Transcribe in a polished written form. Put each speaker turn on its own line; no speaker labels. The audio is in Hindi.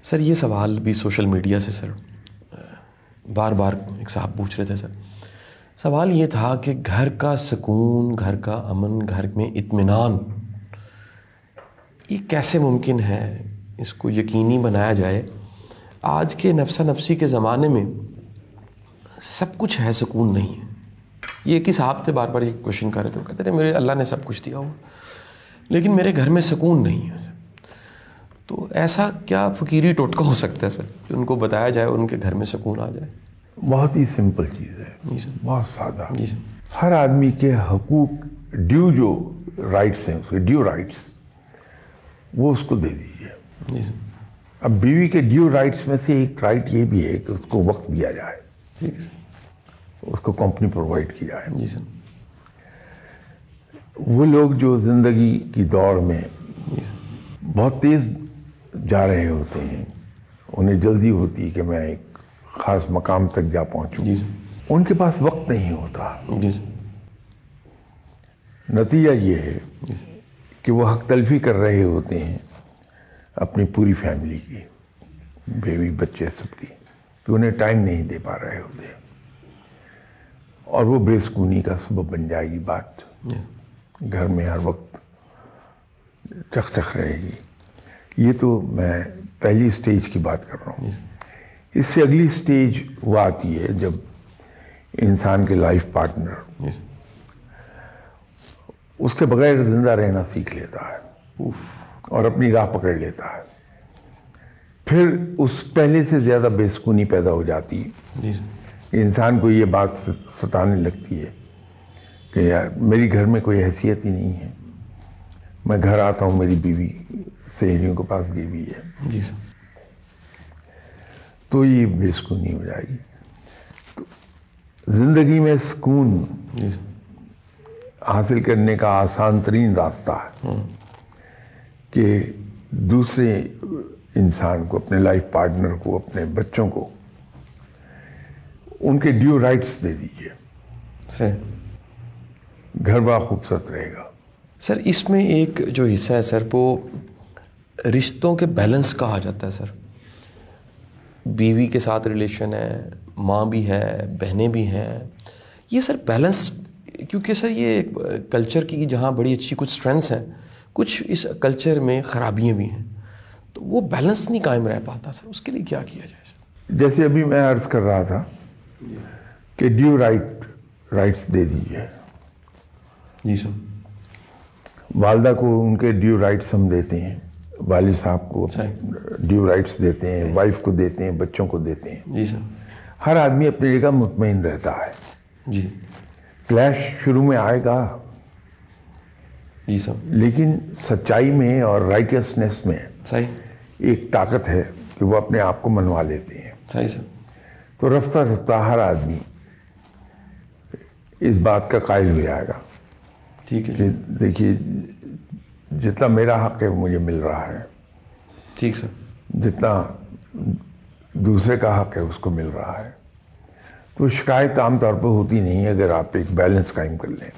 सर ये सवाल भी सोशल मीडिया से सर बार बार एक साहब पूछ रहे थे सर। सवाल ये था कि घर का सुकून, घर का अमन, घर में इत्मीनान, ये कैसे मुमकिन है, इसको यकीनी बनाया जाए। आज के नफ्सा नफसी के ज़माने में सब कुछ है, सुकून नहीं है। ये एक ही साहब थे, बार बार ये क्वेश्चन कर रहे थे। वो कहते थे मेरे अल्लाह ने सब कुछ दिया हुआ, लेकिन मेरे घर में सुकून नहीं है सर। तो ऐसा क्या फ़कीरी टोटका हो सकता है सर कि उनको बताया जाए और उनके घर में सुकून आ जाए?
बहुत ही सिंपल चीज़ है
जी सर।
बहुत सादा।
जी सर।
हर आदमी के हकूक, ड्यू जो राइट्स हैं, उसके ड्यू राइट्स, वो उसको दे दीजिए।
जी सर।
अब बीवी के ड्यू राइट्स में से एक राइट ये भी है कि उसको वक्त दिया जाए,
ठीक है सर।
उसको कंपनी प्रोवाइड की जाए।
जी सर।
वो लोग जो ज़िंदगी की दौड़ में
जी सर।
बहुत तेज़ जा रहे होते हैं, उन्हें जल्दी होती है कि मैं एक ख़ास मकाम तक जा पहुंचूं,
जी सर।
उनके पास वक्त नहीं होता।
जी सर।
नतीजा ये है कि वो हक तलफी कर रहे होते हैं अपनी पूरी फैमिली की, बेबी बच्चे सबकी, तो उन्हें टाइम नहीं दे पा रहे होते, और वो बेसुकूनी का सबब बन जाएगी बात। घर में हर वक्त चकचक रहेगी। ये तो मैं पहली स्टेज की बात कर रहा हूँ। इससे अगली स्टेज वो आती है जब इंसान के लाइफ पार्टनर उसके बगैर जिंदा रहना सीख लेता है और अपनी राह पकड़ लेता है। फिर उस पहले से ज़्यादा बेसुकूनी पैदा हो जाती है। इंसान को ये बात सताने लगती है कि यार मेरी घर में कोई हैसियत ही नहीं है। मैं घर आता हूँ, मेरी बीवी सहेलियों के पास गई हुई है।
जी सर।
तो ये बेसुकूनी हो जाएगी। तो जिंदगी में सुकून हासिल करने का आसान तरीन रास्ता है कि दूसरे इंसान को, अपने लाइफ पार्टनर को, अपने बच्चों को उनके ड्यू राइट्स दे दीजिए।
सर
घर बड़ा खूबसूरत रहेगा।
सर इसमें एक जो हिस्सा है सर, वो रिश्तों के बैलेंस कहा जाता है सर। बीवी के साथ रिलेशन है, माँ भी है, बहनें भी हैं, ये सर बैलेंस, क्योंकि सर ये कल्चर की जहाँ बड़ी अच्छी कुछ स्ट्रेंथ्स हैं, कुछ इस कल्चर में ख़राबियाँ भी हैं, तो वो बैलेंस नहीं कायम रह पाता सर। उसके लिए क्या किया जाए सर?
जैसे अभी मैं अर्ज़ कर रहा था कि ड्यू राइट्स दे दीजिए।
जी सर।
वालदा को उनके ड्यू राइट्स हम देते हैं, वालिद साहब को ड्यू राइट्स देते हैं, वाइफ को देते हैं, बच्चों को देते हैं।
जी सर।
हर आदमी अपनी जगह मुतमईन रहता है।
जी।
क्लैश शुरू में आएगा,
जी सर,
लेकिन सच्चाई में और राइटियसनेस में
सही
एक ताकत है कि वो अपने आप को मनवा लेते हैं।
सही सर।
तो रफ्ता रफ्ता हर आदमी इस बात का कायल हो जाएगा।
ठीक है।
कि देखिए, जितना मेरा हक है वो मुझे मिल रहा है,
ठीक सर।
जितना दूसरे का हक है उसको मिल रहा है। तो शिकायत आमतौर पर होती नहीं है अगर आप एक बैलेंस कायम कर लें।